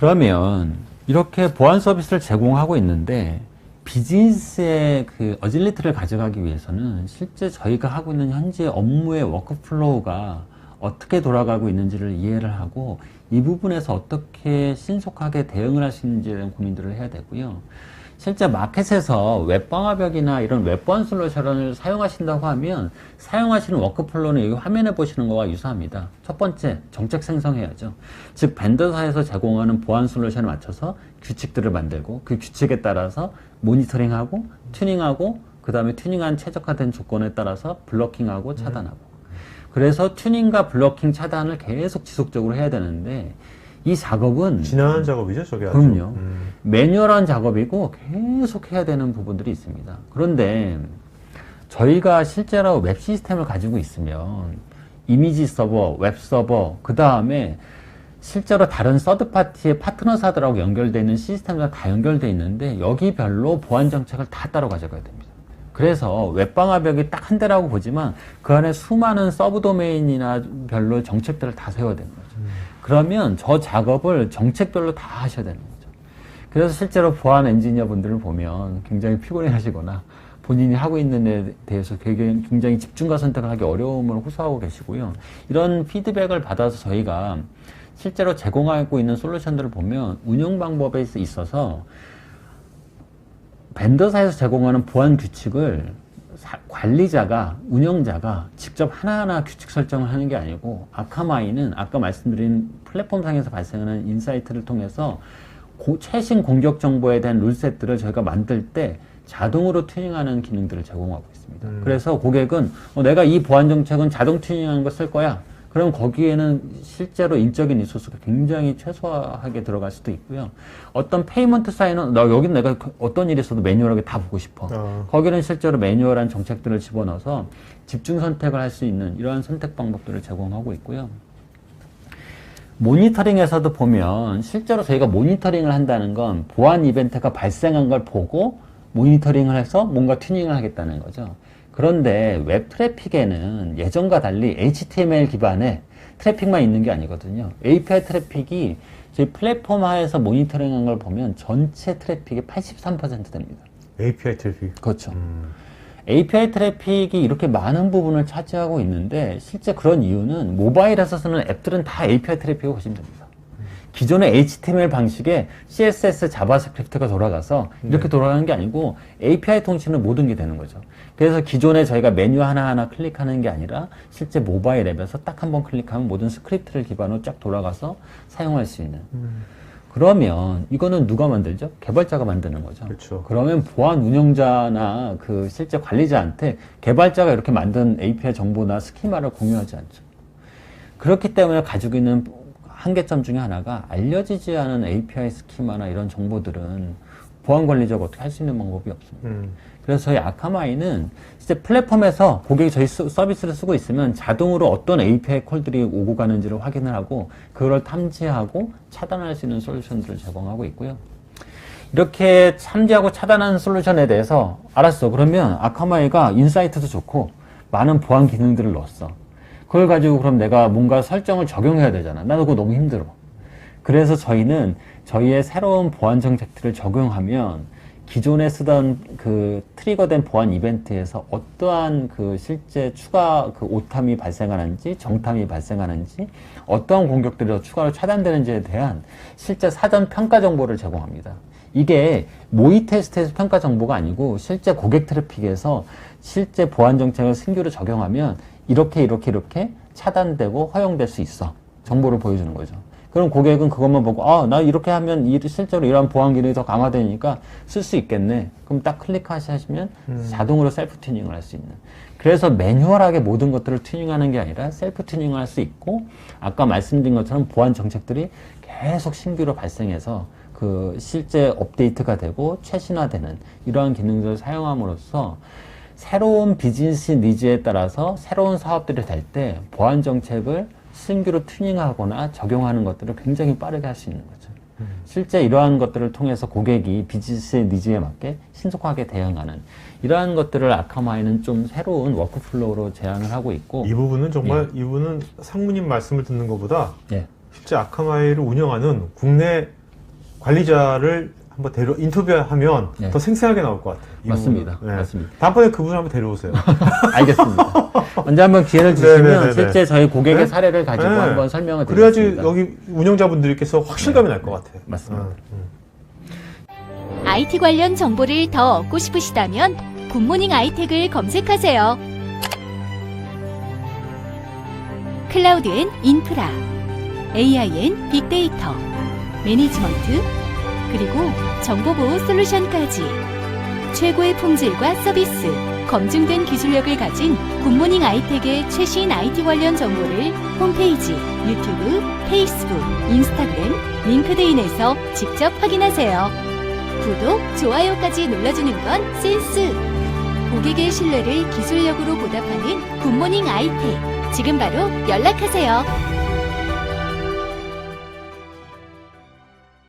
그러면 이렇게 보안 서비스를 제공하고 있는데 비즈니스의 그 어질리티를 가져가기 위해서는 실제 저희가 하고 있는 현재 업무의 워크플로우가 어떻게 돌아가고 있는지를 이해를 하고 이 부분에서 어떻게 신속하게 대응을 할 수 있는지에 대한 고민들을 해야 되고요. 실제 마켓에서 웹방화벽이나 이런 웹보안 솔루션을 사용하신다고 하면 사용하시는 워크플로우는 여기 화면에 보시는 거와 유사합니다. 첫 번째, 정책 생성해야죠. 즉 벤더사에서 제공하는 보안 솔루션에 맞춰서 규칙들을 만들고 그 규칙에 따라서 모니터링하고 튜닝하고 그 다음에 튜닝한 최적화된 조건에 따라서 블러킹하고 차단하고 그래서 튜닝과 블러킹 차단을 계속 지속적으로 해야 되는데 이 작업은 지난한 작업이죠, 저게 아주. 그럼요. 매뉴얼한 작업이고 계속 해야 되는 부분들이 있습니다. 그런데 저희가 실제로 웹 시스템을 가지고 있으면 이미지 서버, 웹 서버, 그 다음에 실제로 다른 서드파티의 파트너사들하고 연결되어 있는 시스템과 다 연결되어 있는데 여기별로 보안 정책을 다 따로 가져가야 됩니다. 그래서 웹방화벽이 딱 한 대라고 보지만 그 안에 수많은 서브 도메인이나 별로 정책들을 다 세워야 되는 거죠. 그러면 저 작업을 정책별로 다 하셔야 되는 거죠. 그래서 실제로 보안 엔지니어 분들을 보면 굉장히 피곤해 하시거나 본인이 하고 있는 데 대해서 굉장히 집중과 선택을 하기 어려움을 호소하고 계시고요. 이런 피드백을 받아서 저희가 실제로 제공하고 있는 솔루션들을 보면 운영 방법에 있어서 벤더사에서 제공하는 보안 규칙을 관리자가, 운영자가 직접 하나하나 규칙 설정을 하는 게 아니고 아카마이는 아까 말씀드린 플랫폼상에서 발생하는 인사이트를 통해서 최신 공격 정보에 대한 룰셋들을 저희가 만들 때 자동으로 튜닝하는 기능들을 제공하고 있습니다. 그래서 고객은 내가 이 보안 정책은 자동 튜닝하는 거 쓸 거야. 그럼 거기에는 실제로 인적인 리소스가 굉장히 최소화하게 들어갈 수도 있고요. 어떤 페이먼트 사인은 여기는 내가 어떤 일이 있어도 매뉴얼하게 다 보고 싶어. 거기는 실제로 매뉴얼한 정책들을 집어넣어서 집중 선택을 할 수 있는 이러한 선택 방법들을 제공하고 있고요. 모니터링에서도 보면 실제로 저희가 모니터링을 한다는 건 보안 이벤트가 발생한 걸 보고 모니터링을 해서 뭔가 튜닝을 하겠다는 거죠. 그런데 웹 트래픽에는 예전과 달리 HTML 기반의 트래픽만 있는 게 아니거든요. API 트래픽이 저희 플랫폼 하에서 모니터링한 걸 보면 전체 트래픽의 83% 됩니다. API 트래픽. 그렇죠. API 트래픽이 이렇게 많은 부분을 차지하고 있는데 실제 그런 이유는 모바일에서 쓰는 앱들은 다 API 트래픽을 보시면 됩니다. 기존의 HTML 방식에 CSS, 자바스크립트가 돌아가서 이렇게 돌아가는 게 아니고 API 통신은 모든 게 되는 거죠. 그래서 기존에 저희가 메뉴 하나하나 클릭하는 게 아니라 실제 모바일 앱에서 딱 한 번 클릭하면 모든 스크립트를 기반으로 쫙 돌아가서 사용할 수 있는. 그러면 이거는 누가 만들죠? 개발자가 만드는 거죠. 그렇죠. 그러면 보안 운영자나 그 실제 관리자한테 개발자가 이렇게 만든 API 정보나 스키마를 공유하지 않죠. 그렇기 때문에 가지고 있는 한계점 중에 하나가 알려지지 않은 API 스키마나 이런 정보들은 보안 관리자가 어떻게 할 수 있는 방법이 없습니다. 그래서 저희 아카마이는 진짜 플랫폼에서 고객이 저희 서비스를 쓰고 있으면 자동으로 어떤 API 콜들이 오고 가는지를 확인을 하고 그걸 탐지하고 차단할 수 있는 솔루션들을 제공하고 있고요. 이렇게 탐지하고 차단하는 솔루션에 대해서 알았어. 그러면 아카마이가 인사이트도 좋고 많은 보안 기능들을 넣었어. 그걸 가지고 그럼 내가 뭔가 설정을 적용해야 되잖아. 나도 그거 너무 힘들어. 그래서 저희는 저희의 새로운 보안 정책들을 적용하면 기존에 쓰던 그 트리거된 보안 이벤트에서 어떠한 그 실제 추가 그 오탐이 발생하는지 정탐이 발생하는지 어떠한 공격들이 더 추가로 차단되는지에 대한 실제 사전 평가 정보를 제공합니다. 이게 모의 테스트에서 평가 정보가 아니고 실제 고객 트래픽에서 실제 보안 정책을 신규로 적용하면 이렇게 차단되고 허용될 수 있어. 정보를 보여주는 거죠. 그럼 고객은 그것만 보고 나 이렇게 하면 실제로 이러한 보안 기능이 더 강화되니까 쓸 수 있겠네. 그럼 딱 클릭하시면 자동으로 셀프 튜닝을 할 수 있는. 그래서 매뉴얼하게 모든 것들을 튜닝하는 게 아니라 셀프 튜닝을 할 수 있고 아까 말씀드린 것처럼 보안 정책들이 계속 신규로 발생해서 그 실제 업데이트가 되고 최신화되는 이러한 기능들을 사용함으로써 새로운 비즈니스 니즈에 따라서 새로운 사업들이 될 때 보안 정책을 신규로 튜닝하거나 적용하는 것들을 굉장히 빠르게 할 수 있는 거죠. 실제 이러한 것들을 통해서 고객이 비즈니스의 니즈에 맞게 신속하게 대응하는 이러한 것들을 아카마이는 좀 새로운 워크플로우로 제안을 하고 있고 이 부분은 정말 이분은 상무님 말씀을 듣는 것보다 실제 아카마이를 운영하는 국내 관리자를 한번 인터뷰하면 네. 더 생생하게 나올 것 같아요. 이 맞습니다. 부분은. 네. 맞습니다. 다음번에 그분 한번 데려오세요. 알겠습니다. 언제 한번 기회를 주시면 네네네네. 실제 저희 고객의 네? 사례를 가지고 네. 한번 설명을 그래야지 드리겠습니다. 여기 운영자분들께서 확실감이 날 것 같아요. 맞습니다. IT 관련 정보를 더 얻고 싶으시다면 굿모닝 아이텍을 검색하세요. 클라우드 앤 인프라, AI 앤 빅데이터, 매니지먼트, 그리고 정보보호 솔루션까지 최고의 품질과 서비스, 검증된 기술력을 가진 굿모닝 아이텍의 최신 IT 관련 정보를 홈페이지, 유튜브, 페이스북, 인스타그램, 링크드인에서 직접 확인하세요. 구독, 좋아요까지 눌러주는 건 센스! 고객의 신뢰를 기술력으로 보답하는 굿모닝 아이텍. 지금 바로 연락하세요.